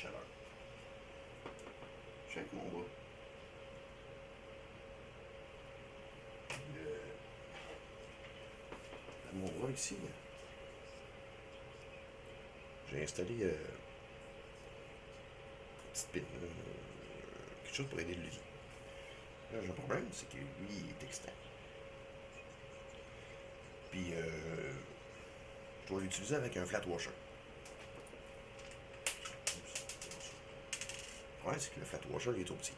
chaleur. Je suis avec mon bras. Mon bras ici, j'ai installé une petite pine, quelque chose pour aider le levier. Là, j'ai un problème, c'est que lui, il est externe. Puis, je dois l'utiliser avec un flat washer. Le problème, c'est que le flat washer, il est trop petit.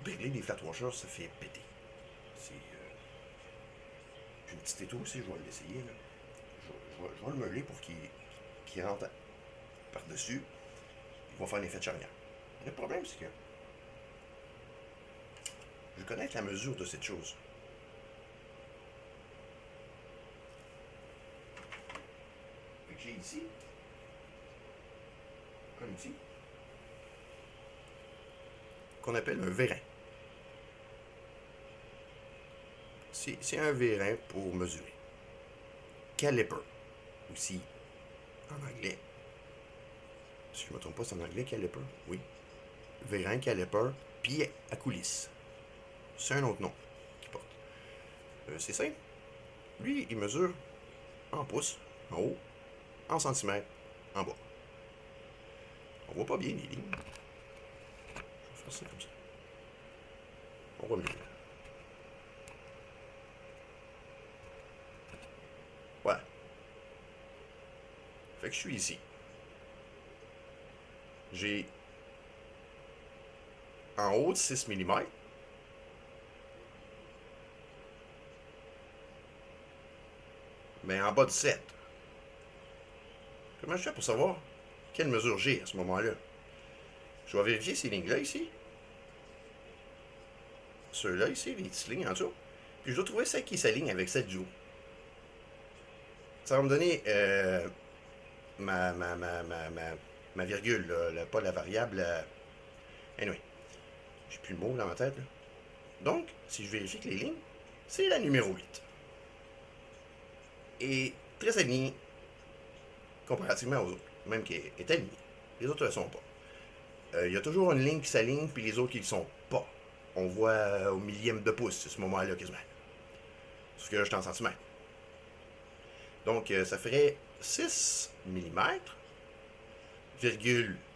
Brûler les flat washers, ça fait péter. J'ai une petite étau aussi, je vais l'essayer. Là. Je vais le meuler pour qu'il rentre par-dessus. Il va faire l'effet de charnière. Le problème, c'est que je connais la mesure de cette chose. Fait que j'ai ici un outil qu'on appelle un vérin. C'est un vérin pour mesurer. Caliper, aussi en anglais. Si je ne me trompe pas, c'est en anglais, caliper. Oui. Vérin, caliper, pied à coulisses. C'est un autre nom qu'il porte. C'est simple. Lui, il mesure en pouces, en haut, en centimètres, en bas. On voit pas bien les lignes. Je vais faire ça comme ça. On voit mieux. Voilà. Fait que je suis ici. J'ai en haut de 6 mm. Mais en bas de 7. Comment je fais pour savoir quelle mesure j'ai à ce moment-là? Je vais vérifier ces lignes-là ici. Ceux-là ici, les petites lignes en dessous. Puis je dois trouver celle qui s'aligne avec celle du haut. Ça va me donner ma virgule, là, pas la variable. Anyway, j'ai plus le mot dans ma tête. Là. Donc, si je vérifie que les lignes, c'est la numéro 8. Et très alignée comparativement aux autres, même qui est alignée. Les autres ne le sont pas. Il y a toujours une ligne qui s'aligne, puis les autres qui ne le sont pas. On voit au millième de pouce, à ce moment-là, quasiment. Sauf que là, je suis en centimètres. Donc, ça ferait 6 mm,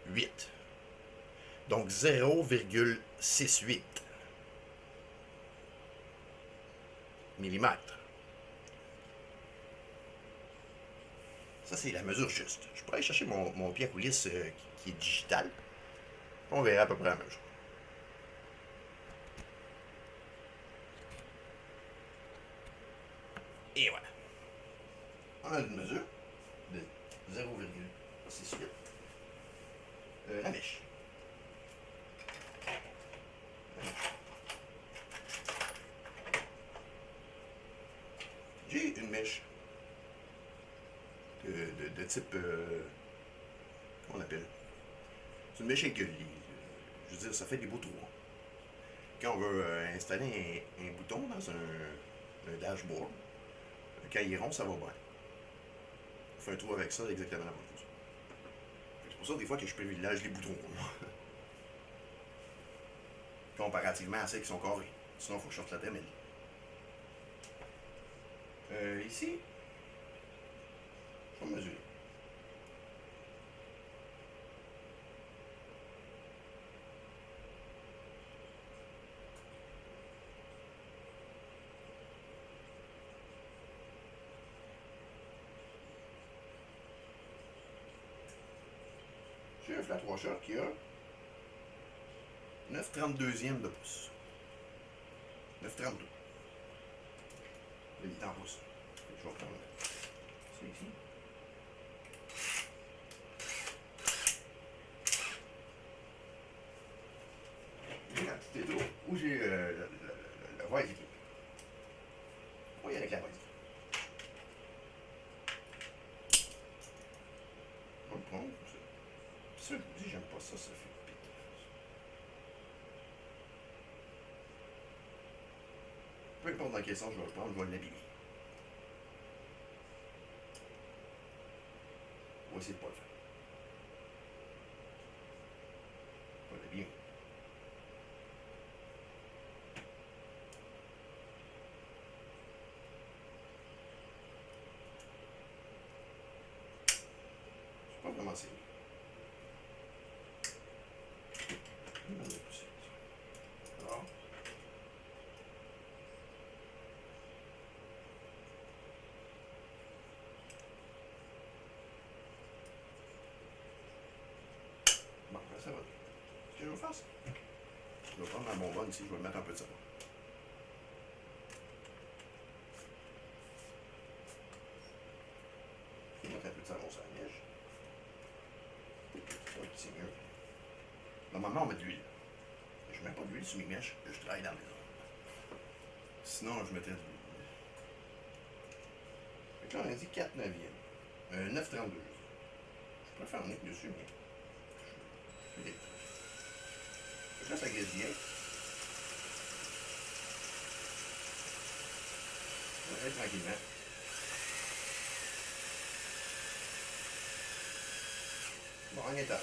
8. Donc, 0,68 mm. Ça, c'est la mesure juste. Je pourrais aller chercher mon pied à coulisses qui est digital. On verra à peu près la même chose. Et voilà. On a une mesure de 0,68. La mèche. J'ai une mèche de type. Comment on appelle? C'est une mèche avec gueulier. Je veux dire, ça fait des beaux trous. Quand on veut installer un bouton dans un dashboard, quand il est rond, ça va bien. On fait un trou avec ça, exactement la même chose. C'est pour ça, des fois, que je privilège les boutons. Comparativement à celles qui sont carrées. Sinon, il faut que je sorte la démêle. Ici, je vais mesurer. J'ai un flat washer qui a 9,32 de pouce. 9,32. Il est en pouce. Je vais prendre ça ici. J'ai la petite étau où j'ai le vase équipe. On va y aller avec la vase. On va le prendre comme ça. Ça, je vous dis, j'aime pas ça, ça fait pique. Peu importe dans quel sens je vais le prendre, je vais l'habiller. On va essayer de pas le faire. commencer. Alors. Bon, ben ça va. Qu'est-ce que je vais faire? Je vais prendre ma bonbonne ici, je vais mettre un peu de savon. Je vais mettre un peu de savon sur la neige. C'est mieux. Normalement, on met de l'huile. Je ne mets pas d'huile sur mes mèches, je travaille dans la maison. Sinon, je mettrais de l'huile. Fait que là, on a dit 4 neuvièmes. 9,32. Je pourrais faire un nick dessus, mais. Je fais des trucs. Fait que là, ça glisse bien. On va aller tranquillement. Bon, un étage.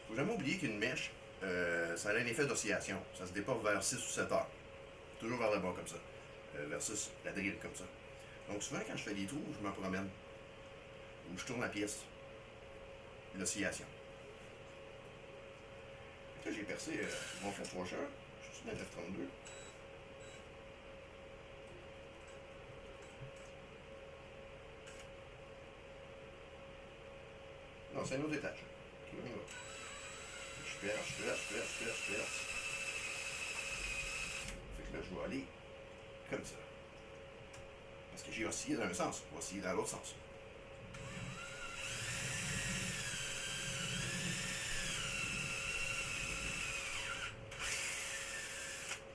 Faut jamais oublier qu'une mèche, ça a un effet d'oscillation. Ça se déporte vers 6 ou 7 heures. Toujours vers le bas comme ça. Versus la drill comme ça. Donc souvent quand je fais des trous, je me promène. Ou je tourne la pièce. L'oscillation. Là j'ai percé mon flat washer. Je suis à 9,32. Non, c'est un autre étage. Je perce. Fait que là, je vais aller comme ça. Parce que j'ai oscillé dans un sens, je vais osciller dans l'autre sens.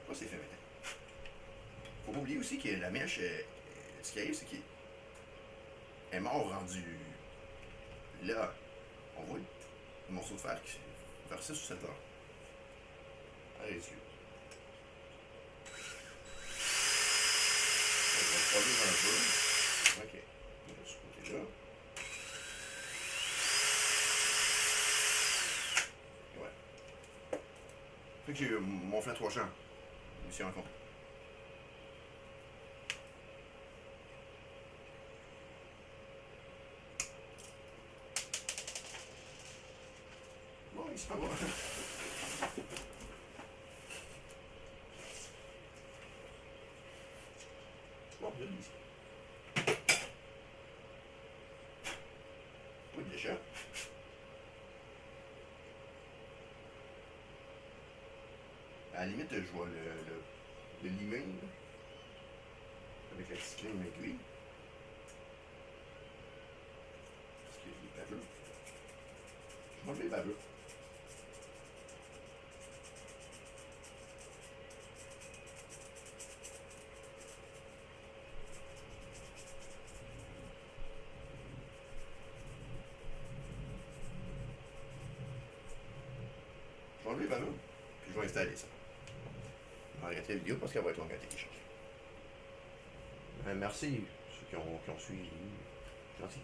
Là, c'est fait maintenant. Faut pas oublier aussi que la mèche, ce qui arrive, c'est qu'elle est mort rendu là. On voit le morceau de fer qui vers 6 ou 7 heures. Allez, les yeux. On va produire un peu. Ok. De ce côté-là. Ouais. Fait que j'ai mon flat washer ici en fond. Bon, il se fait bon. Bon, bien ici. Pas de déchets. À la limite, je vois le limer avec la petite lime aiguille. Parce qu'il est baveux. Je vais enlever le baveux. Je vais enlever le baveux, puis je vais installer ça. On va arrêter la vidéo parce qu'elle va être longue à télécharger. Merci ceux qui ont suivi. Gentil.